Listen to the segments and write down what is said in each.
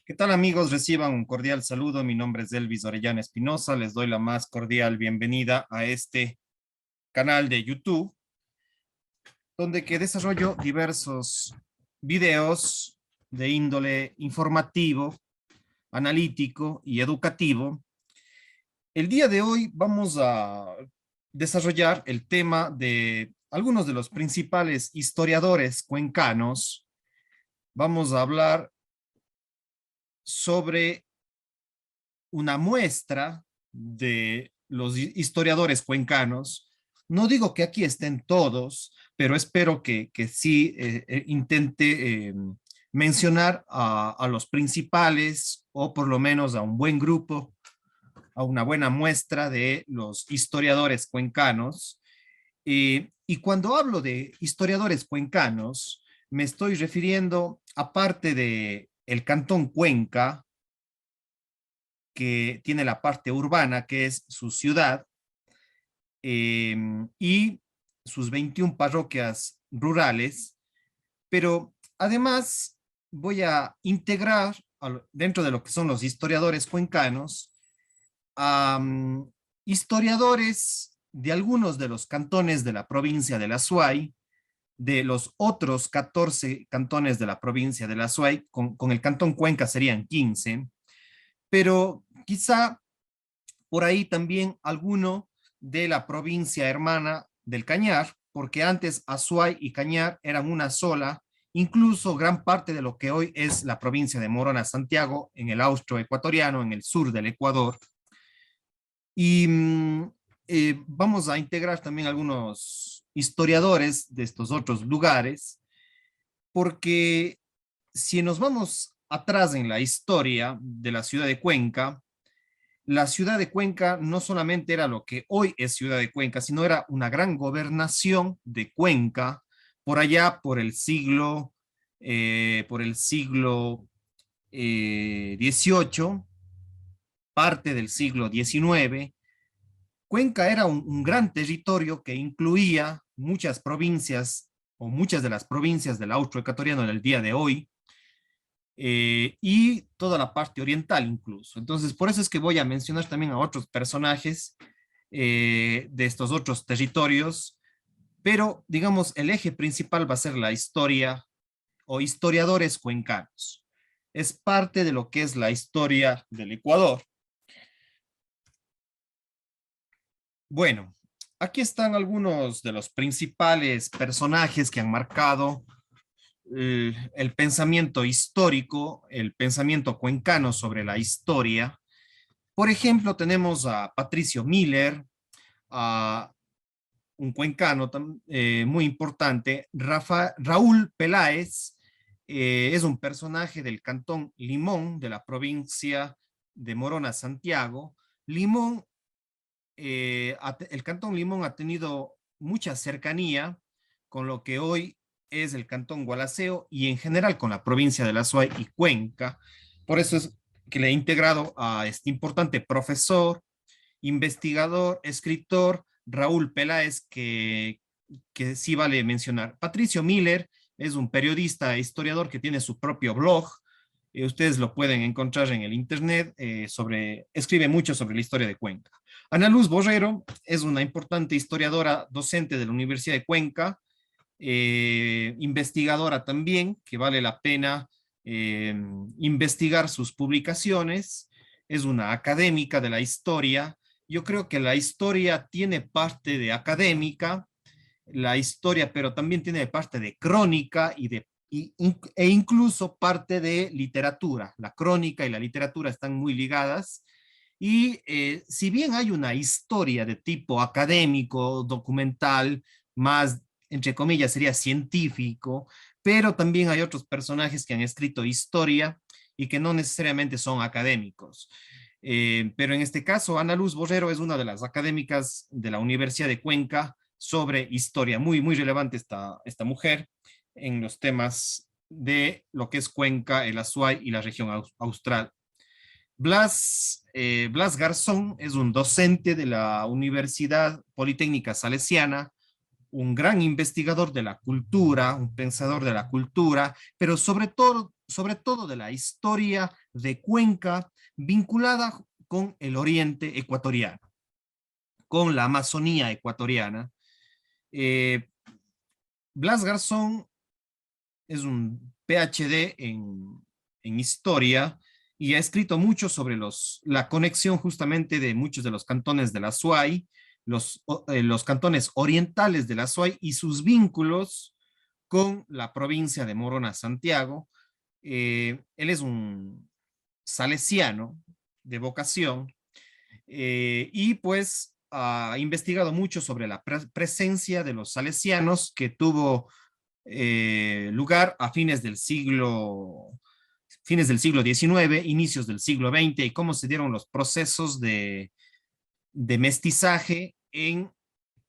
¿Qué tal amigos? Reciban un cordial saludo. Mi nombre es Elvis Orellana Espinosa. Les doy la más cordial bienvenida a este canal de YouTube, donde que desarrollo diversos videos de índole informativo, analítico y educativo. El día de hoy vamos a desarrollar el tema de algunos de los principales historiadores cuencanos. Vamos a hablar sobre una muestra de los historiadores cuencanos. No digo que aquí estén todos, pero espero que sí intente mencionar a los principales o por lo menos a un buen grupo, a una buena muestra de los historiadores cuencanos. Y cuando hablo de historiadores cuencanos, me estoy refiriendo, aparte de el Cantón Cuenca, que tiene la parte urbana, que es su ciudad, y sus 21 parroquias rurales, pero además voy a integrar dentro de lo que son los historiadores cuencanos, a historiadores de algunos de los cantones de la provincia de la Suay, de los otros 14 cantones de la provincia de la Suay, con el cantón Cuenca serían 15, pero quizá por ahí también alguno de la provincia hermana del Cañar, porque antes Azuay y Cañar eran una sola, incluso gran parte de lo que hoy es la provincia de Morona Santiago, en el austroecuatoriano, en el sur del Ecuador. Y vamos a integrar también algunos historiadores de estos otros lugares, porque si nos vamos atrás en la historia de la ciudad de Cuenca, la ciudad de Cuenca no solamente era lo que hoy es ciudad de Cuenca, sino era una gran gobernación de Cuenca por allá por el siglo XVIII, parte del siglo XIX. Cuenca era un gran territorio que incluía muchas provincias o muchas de las provincias del austroecuatoriano del día de hoy, y toda la parte oriental incluso. Entonces, por eso es que voy a mencionar también a otros personajes de estos otros territorios, pero digamos, el eje principal va a ser la historia o historiadores cuencanos. Es parte de lo que es la historia del Ecuador. Bueno, aquí están algunos de los principales personajes que han marcado el pensamiento histórico, el pensamiento cuencano sobre la historia. Por ejemplo, tenemos a Patricio Miller, a un cuencano muy importante, Raúl Peláez, es un personaje del cantón Limón, de la provincia de Morona, Santiago. Limón, el cantón Limón ha tenido mucha cercanía con lo que hoy es el cantón Gualaceo y en general con la provincia de La Suay y Cuenca. Por eso es que le he integrado a este importante profesor, investigador, escritor, Raúl Peláez, que sí vale mencionar. Patricio Miller es un periodista e historiador que tiene su propio blog. Ustedes lo pueden encontrar en el internet, escribe mucho sobre la historia de Cuenca. Ana Luz Borrero es una importante historiadora docente de la Universidad de Cuenca, investigadora también, que vale la pena eh, investigar sus publicaciones. Es una académica de la historia. Yo creo que la historia tiene parte de académica, la historia, pero también tiene parte de crónica e incluso parte de literatura. La crónica y la literatura están muy ligadas. Y si bien hay una historia de tipo académico, documental, más, entre comillas, sería científico, pero también hay otros personajes que han escrito historia y que no necesariamente son académicos. Pero en este caso, Ana Luz Borrero es una de las académicas de la Universidad de Cuenca sobre historia. Muy, muy relevante esta mujer en los temas de lo que es Cuenca, el Azuay y la región austral. Blas Garzón es un docente de la Universidad Politécnica Salesiana, un gran investigador de la cultura, un pensador de la cultura, pero sobre todo de la historia de Cuenca vinculada con el oriente ecuatoriano, con la Amazonía ecuatoriana. Eh, Blas Garzón es un PhD en historia y ha escrito mucho sobre la conexión justamente de muchos de los cantones de la SUAY, los cantones orientales de la SUAY y sus vínculos con la provincia de Morona, Santiago. Él es un salesiano de vocación y pues ha investigado mucho sobre la presencia de los salesianos que tuvo lugar a fines del siglo XIX, inicios del siglo XX, y cómo se dieron los procesos de mestizaje en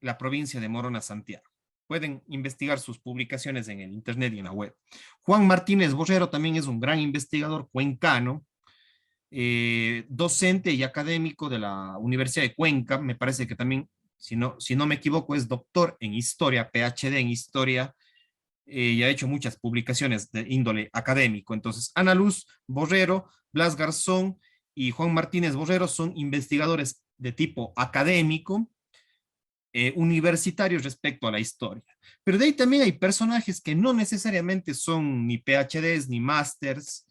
la provincia de Morona, Santiago. Pueden investigar sus publicaciones en el internet y en la web. Juan Martínez Borrero también es un gran investigador cuencano, docente y académico de la Universidad de Cuenca. Me parece que también, si no me equivoco, es doctor en historia, PhD en historia, y ha hecho muchas publicaciones de índole académico. Entonces, Ana Luz Borrero, Blas Garzón y Juan Martínez Borrero son investigadores de tipo académico, universitarios respecto a la historia. Pero de ahí también hay personajes que no necesariamente son ni PhDs ni másters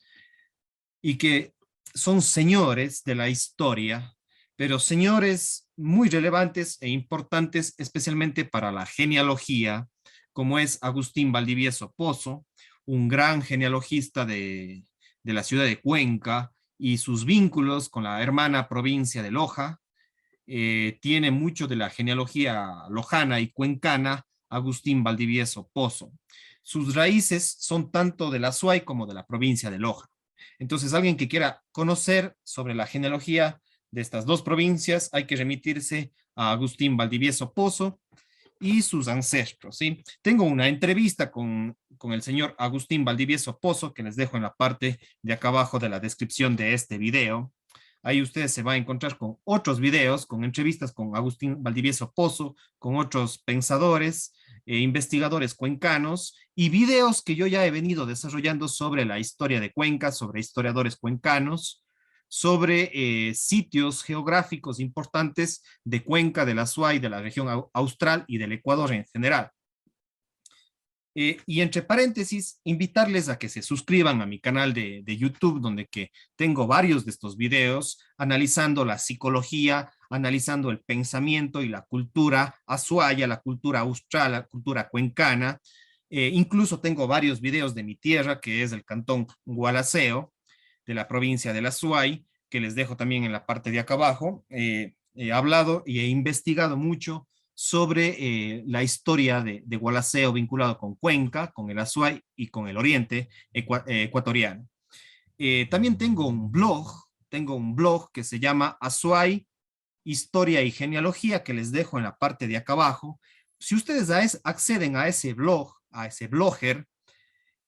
y que son señores de la historia, pero señores muy relevantes e importantes, especialmente para la genealogía, como es Agustín Valdivieso Pozo, un gran genealogista de la ciudad de Cuenca y sus vínculos con la hermana provincia de Loja. Tiene mucho de la genealogía lojana y cuencana, Agustín Valdivieso Pozo. Sus raíces son tanto de la SUAY como de la provincia de Loja. Entonces, alguien que quiera conocer sobre la genealogía de estas dos provincias, hay que remitirse a Agustín Valdivieso Pozo y sus ancestros, ¿sí? Tengo una entrevista con el señor Agustín Valdivieso Pozo, que les dejo en la parte de acá abajo de la descripción de este video. Ahí ustedes se van a encontrar con otros videos, con entrevistas con Agustín Valdivieso Pozo, con otros pensadores, investigadores cuencanos y videos que yo ya he venido desarrollando sobre la historia de Cuenca, sobre historiadores cuencanos, sobre sitios geográficos importantes de Cuenca, de la SUAY, de la región austral y del Ecuador en general. Y entre paréntesis, invitarles a que se suscriban a mi canal de YouTube, donde que tengo varios de estos videos analizando la psicología, analizando el pensamiento y la cultura azuaya, la cultura austral, la cultura cuencana. Incluso tengo varios videos de mi tierra, que es el cantón Gualaceo, de la provincia de la Azuay, que les dejo también en la parte de acá abajo. He hablado y he investigado mucho sobre la historia de Gualaceo vinculado con Cuenca, con el Azuay y con el oriente ecuatoriano. También tengo un blog que se llama Azuay, Historia y Genealogía, que les dejo en la parte de acá abajo. Si ustedes acceden a ese blog, a ese blogger,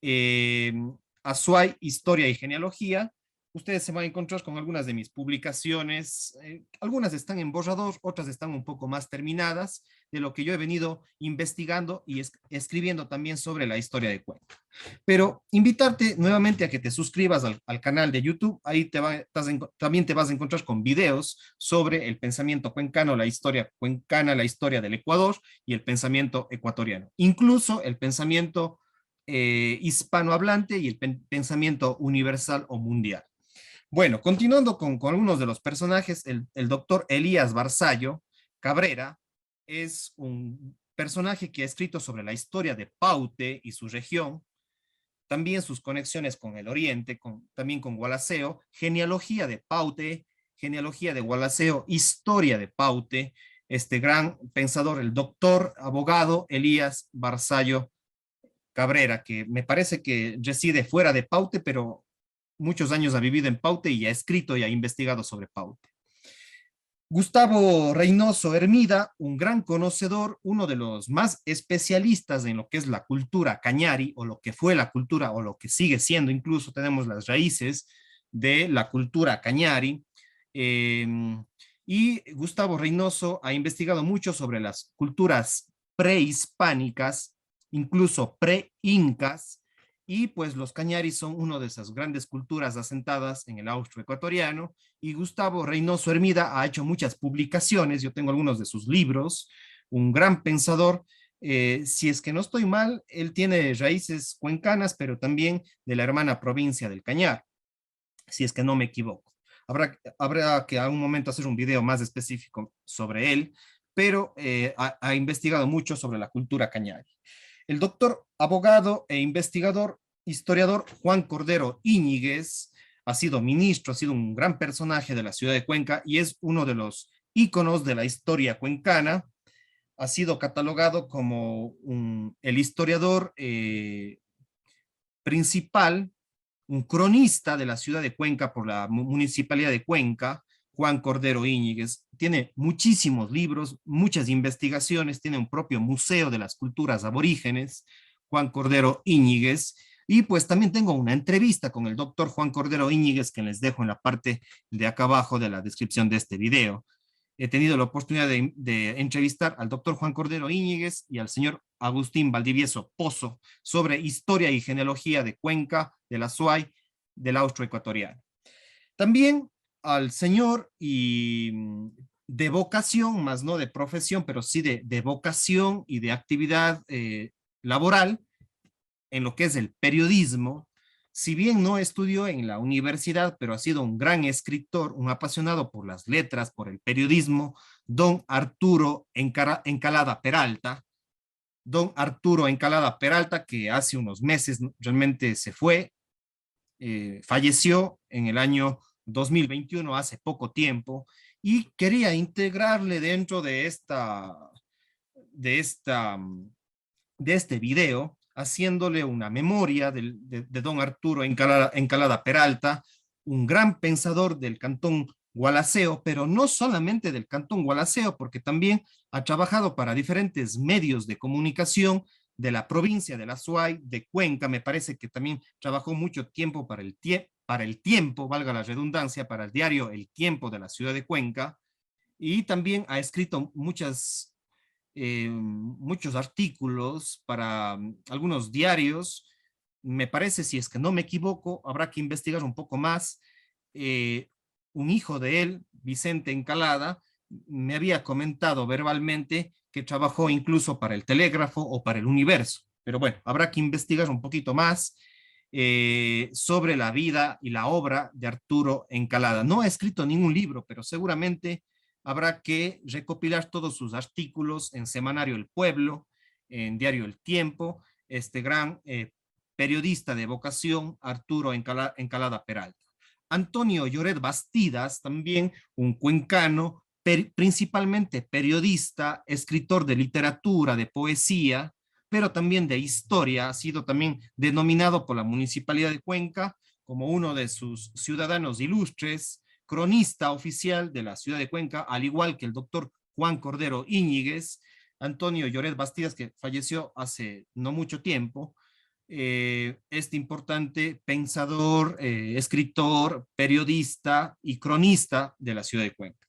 eh, Azuay, Historia y Genealogía, ustedes se van a encontrar con algunas de mis publicaciones. Algunas están en borrador, otras están un poco más terminadas, de lo que yo he venido investigando y escribiendo también sobre la historia de Cuenca. Pero invitarte nuevamente a que te suscribas al canal de YouTube. Ahí también te vas a encontrar con videos sobre el pensamiento cuencano, la historia cuencana, la historia del Ecuador y el pensamiento ecuatoriano. Incluso el pensamiento hispanohablante y el pensamiento universal o mundial. Bueno, continuando con algunos de los personajes, el doctor Elías Barzallo Cabrera es un personaje que ha escrito sobre la historia de Paute y su región, también sus conexiones con el oriente, también con Gualaceo, genealogía de Paute, genealogía de Gualaceo, historia de Paute, este gran pensador, el doctor abogado Elías Barzallo Cabrera, que me parece que reside fuera de Paute, pero muchos años ha vivido en Paute y ha escrito y ha investigado sobre Paute. Gustavo Reynoso Hermida, un gran conocedor, uno de los más especialistas en lo que es la cultura cañari, o lo que fue la cultura, o lo que sigue siendo, incluso tenemos las raíces de la cultura cañari. Y Gustavo Reynoso ha investigado mucho sobre las culturas prehispánicas, incluso pre-incas, y pues los cañaris son una de esas grandes culturas asentadas en el austroecuatoriano, y Gustavo Reynoso Hermida ha hecho muchas publicaciones, yo tengo algunos de sus libros, un gran pensador. Si es que no estoy mal, él tiene raíces cuencanas, pero también de la hermana provincia del Cañar, si es que no me equivoco. Habrá que a un momento hacer un video más específico sobre él, pero ha investigado mucho sobre la cultura cañari. El doctor, abogado e investigador, historiador Juan Cordero Íñiguez ha sido ministro, ha sido un gran personaje de la ciudad de Cuenca y es uno de los íconos de la historia cuencana. Ha sido catalogado como el historiador principal, un cronista de la ciudad de Cuenca por la municipalidad de Cuenca, Juan Cordero Íñiguez. Tiene muchísimos libros, muchas investigaciones, tiene un propio museo de las culturas aborígenes, Juan Cordero Íñiguez. Y pues también tengo una entrevista con el doctor Juan Cordero Íñiguez que les dejo en la parte de acá abajo de la descripción de este video. He tenido la oportunidad de entrevistar al doctor Juan Cordero Íñiguez y al señor Agustín Valdivieso Pozo sobre historia y genealogía de Cuenca, de la SUAY, del austroecuatoriano. También al señor y de vocación, más no de profesión, pero sí de vocación y de actividad laboral en lo que es el periodismo. Si bien no estudió en la universidad, pero ha sido un gran escritor, un apasionado por las letras, por el periodismo, don Arturo Encalada Peralta. Don Arturo Encalada Peralta, que hace unos meses realmente se fue, falleció en el año 2021, hace poco tiempo, y quería integrarle dentro de esta de este video, haciéndole una memoria de don Arturo Encalada Peralta, un gran pensador del cantón Gualaceo, pero no solamente del cantón Gualaceo, porque también ha trabajado para diferentes medios de comunicación de la provincia de la Suay, de Cuenca. Me parece que también trabajó mucho tiempo para el tiempo, valga la redundancia, para el diario El Tiempo de la ciudad de Cuenca, y también ha escrito muchos artículos para algunos diarios. Me parece, si es que no me equivoco, habrá que investigar un poco más. Eh, un hijo de él, Vicente Encalada, me había comentado verbalmente que trabajó incluso para el Telégrafo o para el Universo. Pero bueno, habrá que investigar un poquito más sobre la vida y la obra de Arturo Encalada. No ha escrito ningún libro, pero seguramente habrá que recopilar todos sus artículos en Semanario El Pueblo, en Diario El Tiempo, este gran periodista de vocación, Arturo Encalada Peralta. Antonio Lloret Bastidas, también un cuencano, principalmente periodista, escritor de literatura, de poesía, pero también de historia, ha sido también denominado por la Municipalidad de Cuenca como uno de sus ciudadanos ilustres, cronista oficial de la ciudad de Cuenca, al igual que el doctor Juan Cordero Íñiguez, Antonio Lloret Bastidas, que falleció hace no mucho tiempo, este importante pensador, escritor, periodista y cronista de la ciudad de Cuenca.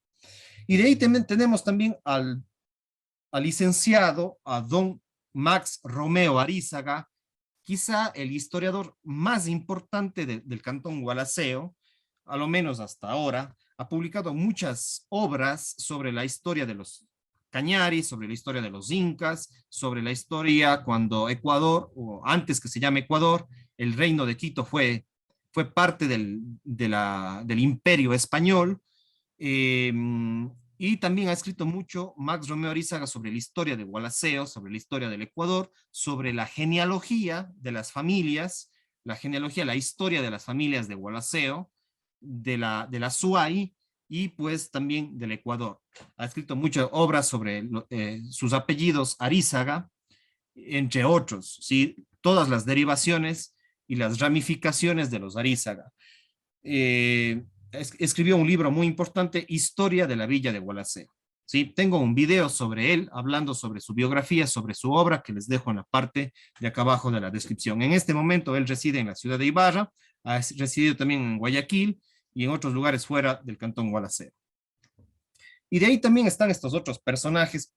Y de ahí tenemos también al licenciado, a don Max Romeo Arízaga, quizá el historiador más importante del cantón Gualaceo, a lo menos hasta ahora. Ha publicado muchas obras sobre la historia de los cañaris, sobre la historia de los incas, sobre la historia cuando Ecuador, o antes que se llame Ecuador, el reino de Quito fue parte del imperio español. Eh, y también ha escrito mucho Max Romeo Arizaga sobre la historia de Gualaceo, sobre la historia del Ecuador, sobre la genealogía de las familias, la genealogía, la historia de las familias de Gualaceo, de la SUAY y pues también del Ecuador. Ha escrito muchas obras sobre sus apellidos Arizaga, entre otros, ¿sí? Todas las derivaciones y las ramificaciones de los Arizaga. Escribió un libro muy importante, Historia de la Villa de Gualaceo. ¿Sí? Tengo un video sobre él, hablando sobre su biografía, sobre su obra, que les dejo en la parte de acá abajo de la descripción. En este momento él reside en la ciudad de Ibarra, ha residido también en Guayaquil y en otros lugares fuera del cantón Gualaceo. Y de ahí también están estos otros personajes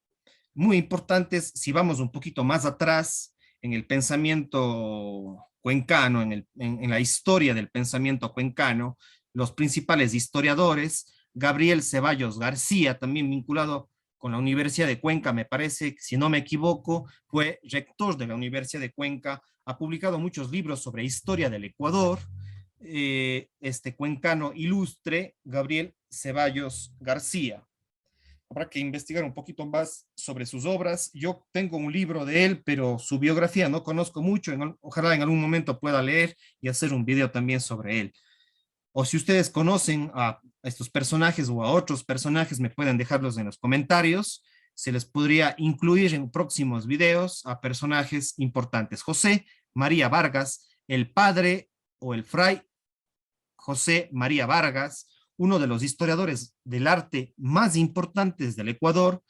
muy importantes. Si vamos un poquito más atrás en el pensamiento cuencano, en la historia del pensamiento cuencano, los principales historiadores, Gabriel Ceballos García, también vinculado con la Universidad de Cuenca, me parece, si no me equivoco, fue rector de la Universidad de Cuenca, ha publicado muchos libros sobre historia del Ecuador, este cuencano ilustre, Gabriel Ceballos García. Habrá que investigar un poquito más sobre sus obras. Yo tengo un libro de él, pero su biografía no conozco mucho. Ojalá en algún momento pueda leer y hacer un video también sobre él. O si ustedes conocen a estos personajes o a otros personajes, me pueden dejarlos en los comentarios. Se les podría incluir en próximos videos a personajes importantes. José María Vargas, el padre o el fray José María Vargas, uno de los historiadores del arte más importantes del Ecuador,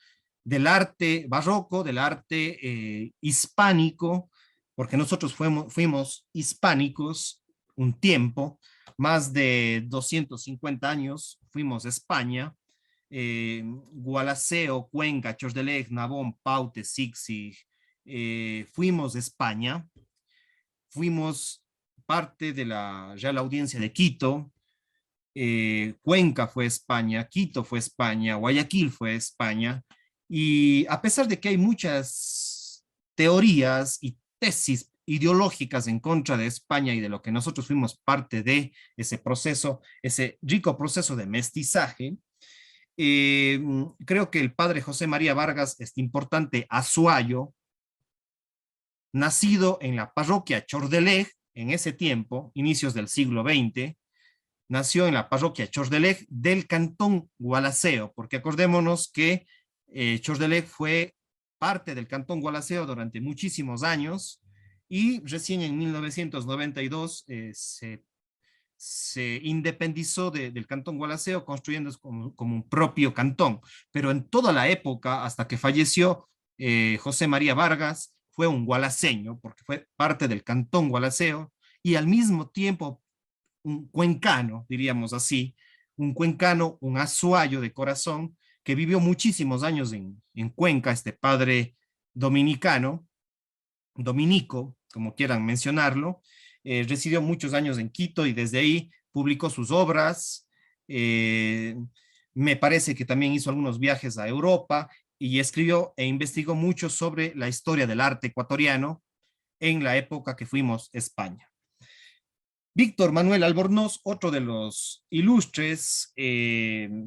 del arte barroco, del arte hispánico, porque nosotros fuimos hispánicos un tiempo, más de 250 años, fuimos a España, Gualaceo, Cuenca, Chordelec, Nabón, Paute, Sixig, fuimos a España, fuimos parte de la Real Audiencia de Quito, Cuenca fue España, Quito fue España, Guayaquil fue España, y a pesar de que hay muchas teorías y tesis ideológicas en contra de España y de lo que nosotros fuimos parte de ese proceso, ese rico proceso de mestizaje, creo que el padre José María Vargas, este importante azuayo, nacido en la parroquia Chordelej, en ese tiempo, inicios del siglo XX, nació en la parroquia Chordelej del cantón Gualaceo, porque acordémonos que Chordelej fue parte del cantón Gualaceo durante muchísimos años y recién en 1992 se independizó del cantón Gualaceo, construyendo como un propio cantón. Pero en toda la época, hasta que falleció José María Vargas, fue un gualaceño, porque fue parte del cantón Gualaceo, y al mismo tiempo un cuencano, diríamos así, un cuencano, un azuayo de corazón, que vivió muchísimos años en Cuenca, este padre dominicano, dominico, como quieran mencionarlo, residió muchos años en Quito y desde ahí publicó sus obras. Me parece que también hizo algunos viajes a Europa y escribió e investigó mucho sobre la historia del arte ecuatoriano en la época que fuimos a España. Víctor Manuel Albornoz, otro de los ilustres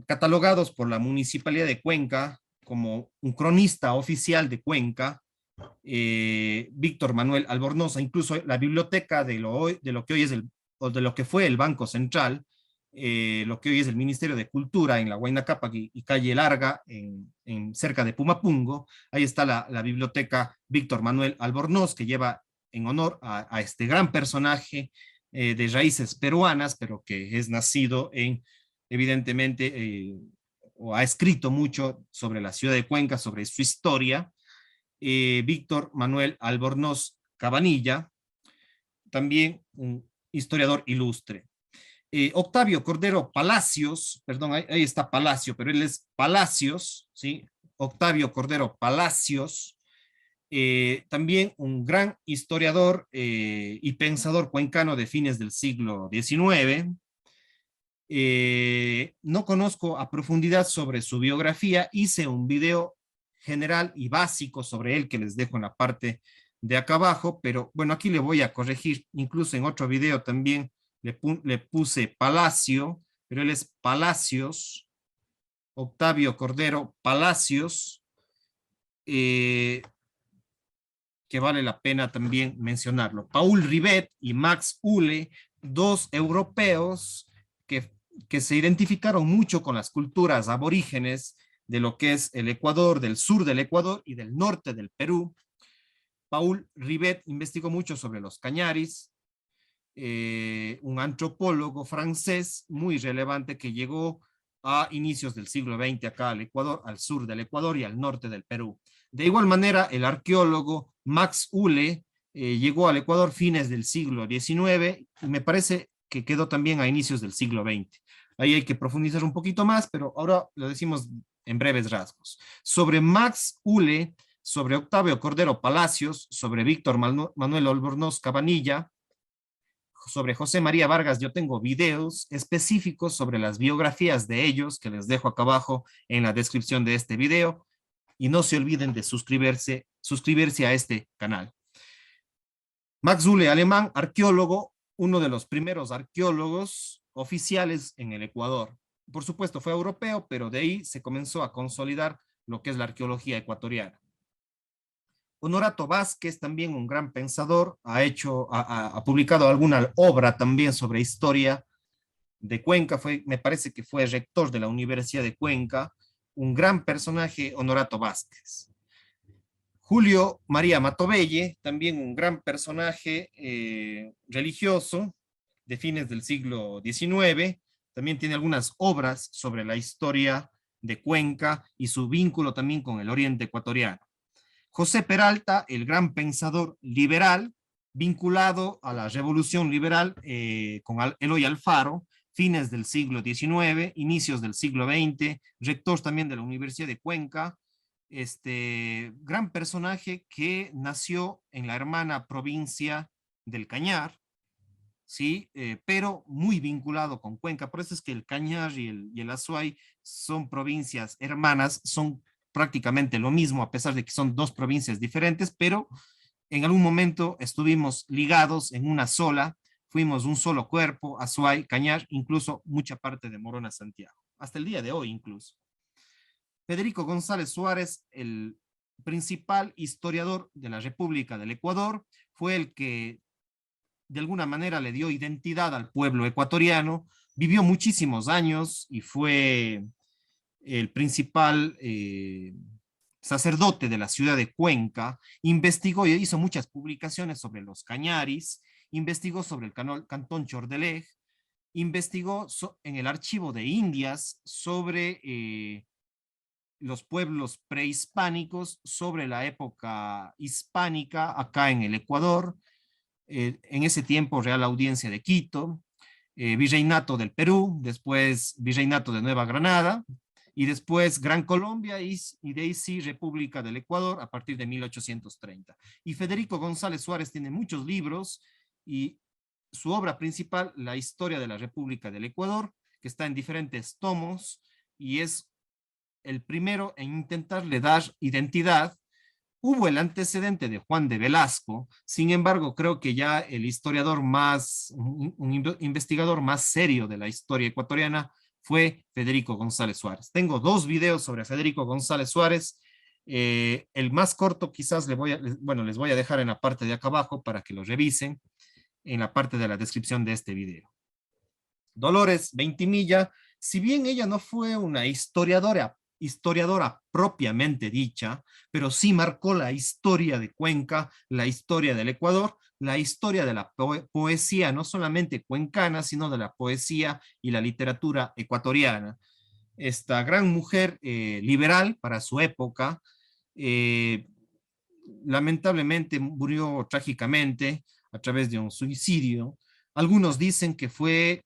catalogados por la Municipalidad de Cuenca como un cronista oficial de Cuenca, Víctor Manuel Albornoz, incluso la biblioteca de lo que hoy es o de lo que fue el Banco Central, lo que hoy es el Ministerio de Cultura en la Huayna Cápac y Calle Larga, cerca de Pumapungo, ahí está la biblioteca Víctor Manuel Albornoz, que lleva en honor a este gran personaje de raíces peruanas, pero que es nacido evidentemente, o ha escrito mucho sobre la ciudad de Cuenca, sobre su historia. Víctor Manuel Albornoz Cabanilla, también un historiador ilustre. Octavio Cordero Palacios, perdón, ahí está Palacio, pero él es Palacios, ¿sí? Octavio Cordero Palacios, también un gran historiador y pensador cuencano de fines del siglo XIX. No conozco a profundidad sobre su biografía, hice un video general y básico sobre él que les dejo en la parte de acá abajo, pero bueno, aquí le voy a corregir, incluso en otro video también le puse Palacio, pero él es Palacios, Octavio Cordero Palacios, que vale la pena también mencionarlo. Paul Rivet y Max Uhle, dos europeos que se identificaron mucho con las culturas aborígenes de lo que es el Ecuador, del sur del Ecuador y del norte del Perú. Paul Rivet investigó mucho sobre los cañaris, un antropólogo francés muy relevante que llegó a inicios del siglo XX acá al Ecuador, al sur del Ecuador y al norte del Perú. De igual manera, el arqueólogo Max Uhle llegó al Ecuador fines del siglo XIX y me parece que quedó también a inicios del siglo XX. Ahí hay que profundizar un poquito más, pero ahora lo decimos en breves rasgos. Sobre Max Ule, sobre Octavio Cordero Palacios, sobre Víctor Manuel Albornoz Cabanilla, sobre José María Vargas, yo tengo videos específicos sobre las biografías de ellos, que les dejo acá abajo en la descripción de este video, y no se olviden de suscribirse a este canal. Max Uhle, alemán, arqueólogo, uno de los primeros arqueólogos oficiales en el Ecuador. Por supuesto, fue europeo, pero de ahí se comenzó a consolidar lo que es la arqueología ecuatoriana. Honorato Vázquez, también un gran pensador, ha publicado alguna obra también sobre historia de Cuenca, me parece que fue rector de la Universidad de Cuenca, un gran personaje, Honorato Vázquez. Julio María Matovelle, también un gran personaje religioso de fines del siglo XIX, también tiene algunas obras sobre la historia de Cuenca y su vínculo también con el oriente ecuatoriano. José Peralta, el gran pensador liberal, vinculado a la revolución liberal con Eloy Alfaro, fines del siglo XIX, inicios del siglo XX, rector también de la Universidad de Cuenca, gran personaje que nació en la hermana provincia del Cañar, ¿sí? Pero muy vinculado con Cuenca. Por eso es que el Cañar y el Azuay son provincias hermanas, son prácticamente lo mismo, a pesar de que son dos provincias diferentes, pero en algún momento estuvimos ligados en una sola, fuimos un solo cuerpo, Azuay, Cañar, incluso mucha parte de Morona, Santiago, hasta el día de hoy incluso. Federico González Suárez, el principal historiador de la República del Ecuador, fue el que de alguna manera le dio identidad al pueblo ecuatoriano, vivió muchísimos años y fue el principal sacerdote de la ciudad de Cuenca, investigó y hizo muchas publicaciones sobre los cañaris, investigó sobre el cantón Chordelej, investigó en el archivo de Indias sobre los pueblos prehispánicos, sobre la época hispánica acá en el Ecuador, en ese tiempo Real Audiencia de Quito, Virreinato del Perú, después Virreinato de Nueva Granada, y después Gran Colombia y de ahí sí República del Ecuador a partir de 1830. Y Federico González Suárez tiene muchos libros y su obra principal, La Historia de la República del Ecuador, que está en diferentes tomos y es el primero en intentarle dar identidad. Hubo el antecedente de Juan de Velasco, sin embargo, creo que ya el historiador un investigador más serio de la historia ecuatoriana fue Federico González Suárez. Tengo dos videos sobre Federico González Suárez. El más corto quizás les voy a dejar en la parte de acá abajo para que lo revisen en la parte de la descripción de este video. Dolores Veintimilla, si bien ella no fue una historiadora propiamente dicha, pero sí marcó la historia de Cuenca, la historia del Ecuador, la historia de la poesía, no solamente cuencana, sino de la poesía y la literatura ecuatoriana. Esta gran mujer liberal para su época, lamentablemente murió trágicamente a través de un suicidio. Algunos dicen que fue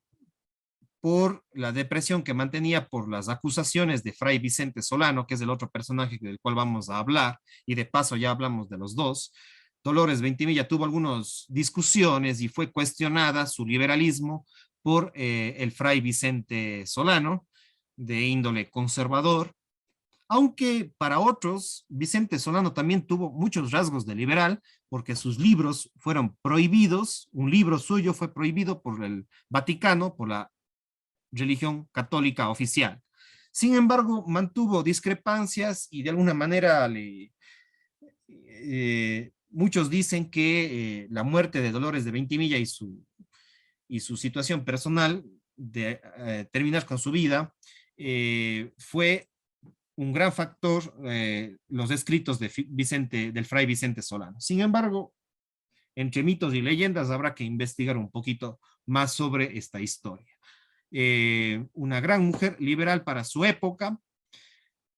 por la depresión que mantenía por las acusaciones de Fray Vicente Solano, que es el otro personaje del cual vamos a hablar, y de paso ya hablamos de los dos. Dolores Veintimilla tuvo algunas discusiones y fue cuestionada su liberalismo por el Fray Vicente Solano, de índole conservador, aunque para otros, Vicente Solano también tuvo muchos rasgos de liberal, porque sus libros fueron prohibidos, un libro suyo fue prohibido por el Vaticano, por la religión católica oficial. Sin embargo, mantuvo discrepancias y de alguna manera muchos dicen que la muerte de Dolores de Veintimilla y su situación personal de terminar con su vida fue un gran factor los escritos del Fray Vicente Solano. Sin embargo, entre mitos y leyendas habrá que investigar un poquito más sobre esta historia. Una gran mujer liberal para su época,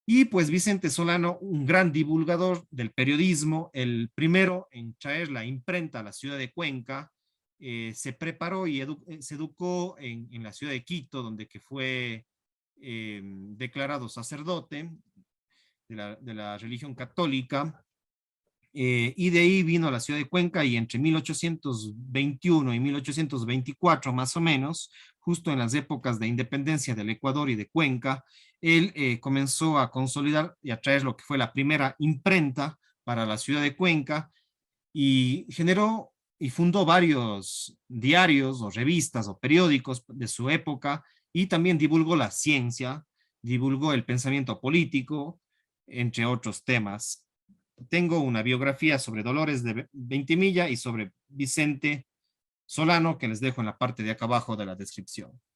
y pues Vicente Solano, un gran divulgador del periodismo, el primero en traer la imprenta a la ciudad de Cuenca, se preparó y se educó en la ciudad de Quito, donde que fue declarado sacerdote de la religión católica, y de ahí vino a la ciudad de Cuenca y entre 1821 y 1824 más o menos, justo en las épocas de independencia del Ecuador y de Cuenca, él comenzó a consolidar y a traer lo que fue la primera imprenta para la ciudad de Cuenca y generó y fundó varios diarios o revistas o periódicos de su época y también divulgó la ciencia, divulgó el pensamiento político, entre otros temas. Tengo una biografía sobre Dolores de Veintimilla y sobre Vicente Solano que les dejo en la parte de acá abajo de la descripción.